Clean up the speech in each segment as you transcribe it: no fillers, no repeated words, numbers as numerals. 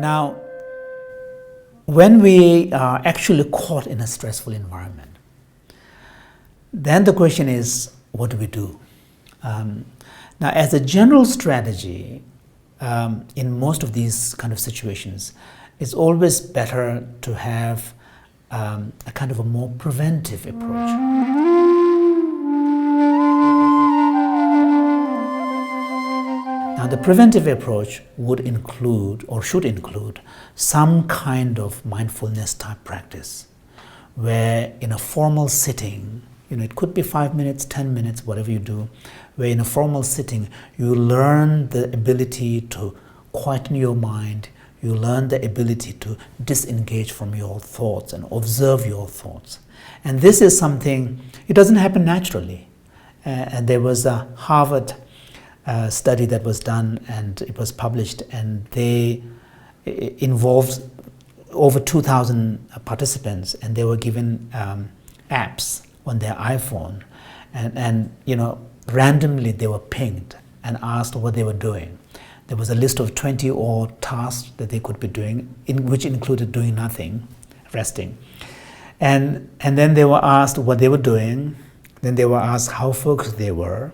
Now, when we are actually caught in a stressful environment, then the question is, what do we do? Now, as a general strategy, in most of these kind of situations, it's always better to have a kind of a more preventive approach. Now, the preventive approach would include, or should include, some kind of mindfulness type practice, where in a formal sitting, it could be 5 minutes, 10 minutes, whatever you do, where in a formal sitting, you learn the ability to quieten your mind, you learn the ability to disengage from your thoughts and observe your thoughts. And this is something, it doesn't happen naturally. And there was a Harvard study that was done, and it was published, and it involved over 2,000 participants, and they were given apps on their iPhone, and randomly they were pinged and asked what they were doing. There was a list of 20 odd tasks that they could be doing, which included doing nothing, resting. And then they were asked what they were doing, then they were asked how focused they were,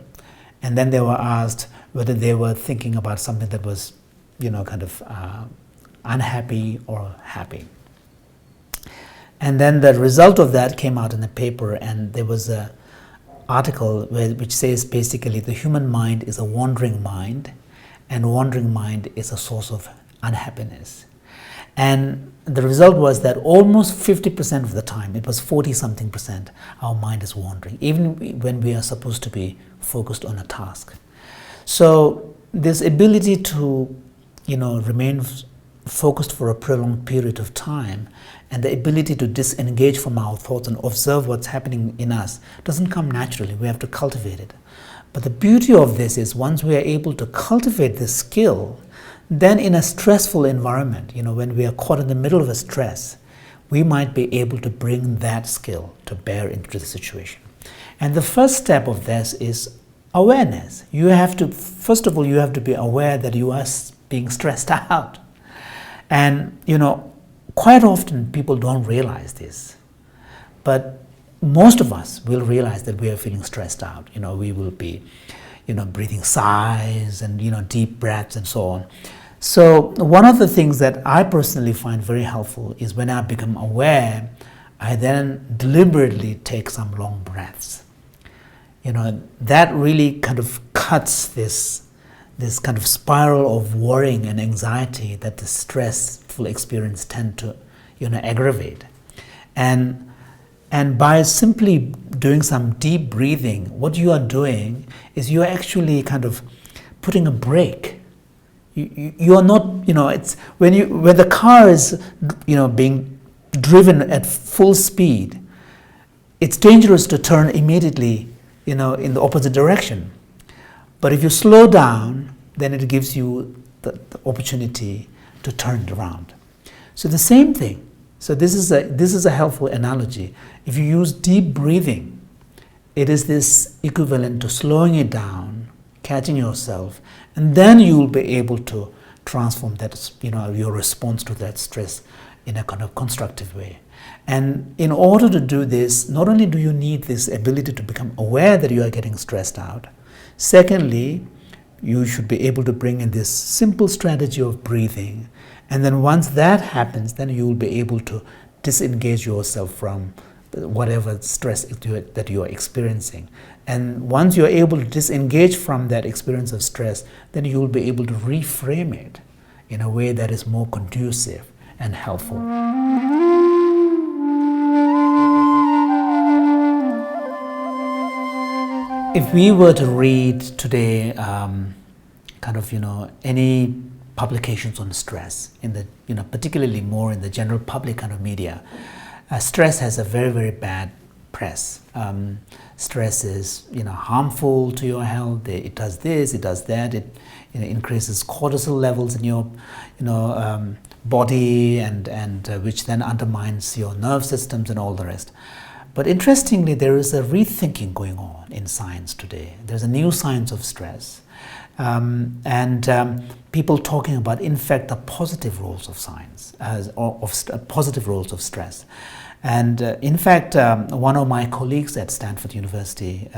and then they were asked whether they were thinking about something that was, unhappy or happy. And then the result of that came out in a paper, and there was an article which says basically the human mind is a wandering mind, and wandering mind is a source of unhappiness. And the result was that almost 50% of the time, it was 40-something percent, our mind is wandering, even when we are supposed to be focused on a task. So this ability to, remain focused for a prolonged period of time, and the ability to disengage from our thoughts and observe what's happening in us doesn't come naturally. We have to cultivate it. But the beauty of this is once we are able to cultivate this skill, then in a stressful environment, when we are caught in the middle of a stress, we might be able to bring that skill to bear into the situation. And the first step of this is awareness. First of all, you have to be aware that you are being stressed out. And, quite often people don't realize this, but most of us will realize that we are feeling stressed out. We will be, breathing sighs and, deep breaths and so on. So one of the things that I personally find very helpful is when I become aware, I then deliberately take some long breaths. That really kind of cuts this kind of spiral of worrying and anxiety that the stressful experience tend to, aggravate. And by simply doing some deep breathing, what you are doing is you are actually kind of putting a brake. You are not, it's when the car is, being driven at full speed, it's dangerous to turn immediately, in the opposite direction. But if you slow down, then it gives you the opportunity to turn it around. So the same thing. So this is a helpful analogy. If you use deep breathing, it is this equivalent to slowing it down, catching yourself, and then you will be able to transform that, your response to that stress in a kind of constructive way. And in order to do this, not only do you need this ability to become aware that you are getting stressed out, secondly, you should be able to bring in this simple strategy of breathing. And then once that happens, then you will be able to disengage yourself from whatever stress that you are experiencing. And once you're able to disengage from that experience of stress, then you will be able to reframe it in a way that is more conducive and helpful. If we were to read today, any publications on stress in the, particularly more in the general public kind of media, stress has a very, very bad press. Stress is, harmful to your health. It does this, it does that. It increases cortisol levels in your, body, and which then undermines your nerve systems and all the rest. But interestingly, there is a rethinking going on in science today. There's a new science of stress. People talking about, in fact, the positive roles of science, positive roles of stress. And in fact, one of my colleagues at Stanford University,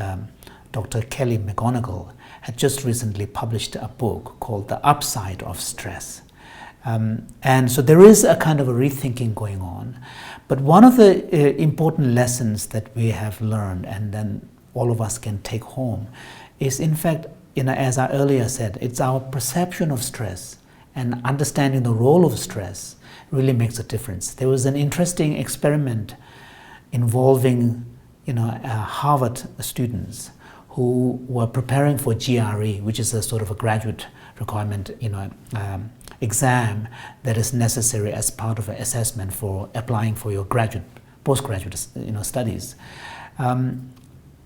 Dr. Kelly McGonigal, had just recently published a book called The Upside of Stress. And so there is a kind of a rethinking going on. But one of the important lessons that we have learned, and then all of us can take home, is in fact, as I earlier said, it's our perception of stress and understanding the role of stress really makes a difference. There was an interesting experiment involving Harvard students who were preparing for GRE, which is a sort of a graduate requirement exam that is necessary as part of an assessment for applying for your postgraduate studies.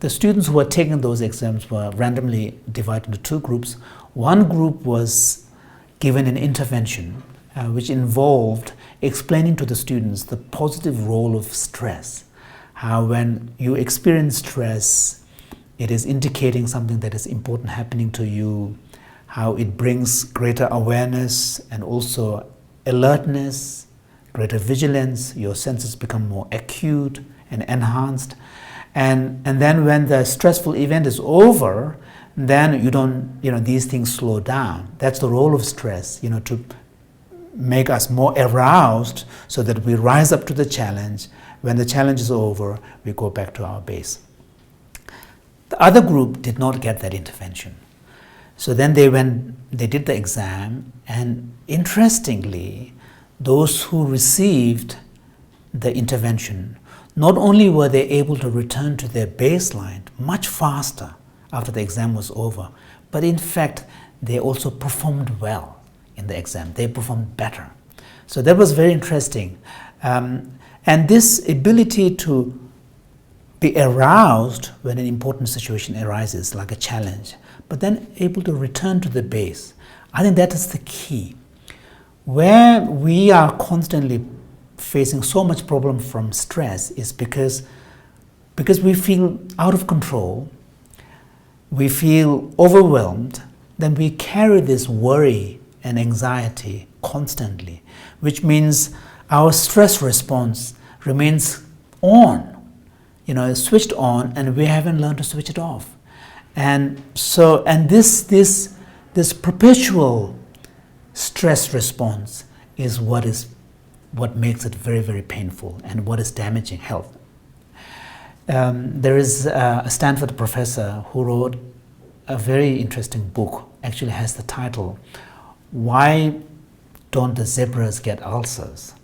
The students who were taking those exams were randomly divided into two groups. One group was given an intervention which involved explaining to the students the positive role of stress, how when you experience stress, it is indicating something that is important happening to you, how it brings greater awareness and also alertness, greater vigilance, your senses become more acute and enhanced. And then when the stressful event is over, then you don't, these things slow down. That's the role of stress, to make us more aroused so that we rise up to the challenge. When the challenge is over, we go back to our base. The other group did not get that intervention. So then they did the exam, and interestingly, those who received the intervention, not only were they able to return to their baseline much faster after the exam was over, but in fact, they also performed well in the exam. They performed better. So that was very interesting. And this ability to be aroused when an important situation arises, like a challenge, but then able to return to the base, I think that is the key. Where we are constantly facing so much problem from stress is because we feel out of control, we feel overwhelmed, then we carry this worry and anxiety constantly, which means our stress response remains on, switched on, and we haven't learned to switch it off. And this perpetual stress response is what makes it very, very painful and what is damaging health. There is a Stanford professor who wrote a very interesting book, actually has the title, "Why Don't the Zebras Get Ulcers?"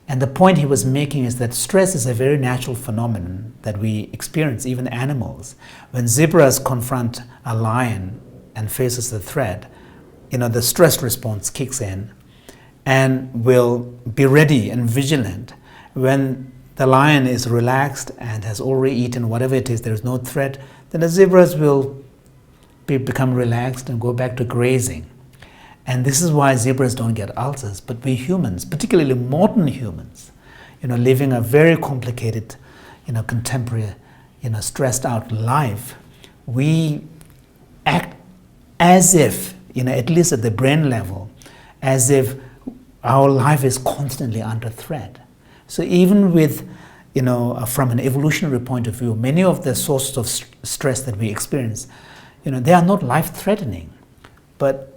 And the point he was making is that stress is a very natural phenomenon that we experience, even animals. When zebras confront a lion and faces the threat, the stress response kicks in and will be ready and vigilant. When the lion is relaxed and has already eaten whatever it is, there is no threat, then the zebras will become relaxed and go back to grazing. And this is why zebras don't get ulcers, but we humans, particularly modern humans, living a very complicated, contemporary, stressed out life, we act as if, at least at the brain level, as if our life is constantly under threat. So even with, from an evolutionary point of view, many of the sources of stress that we experience, they are not life-threatening, but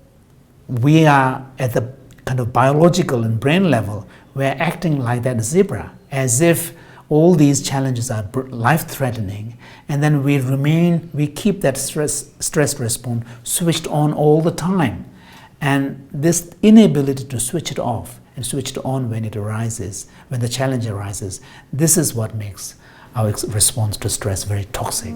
we are at the kind of biological and brain level, we're acting like that zebra, as if all these challenges are life-threatening, and then we keep that stress response switched on all the time. And this inability to switch it off and switch it on when it arises, when the challenge arises, this is what makes our response to stress very toxic.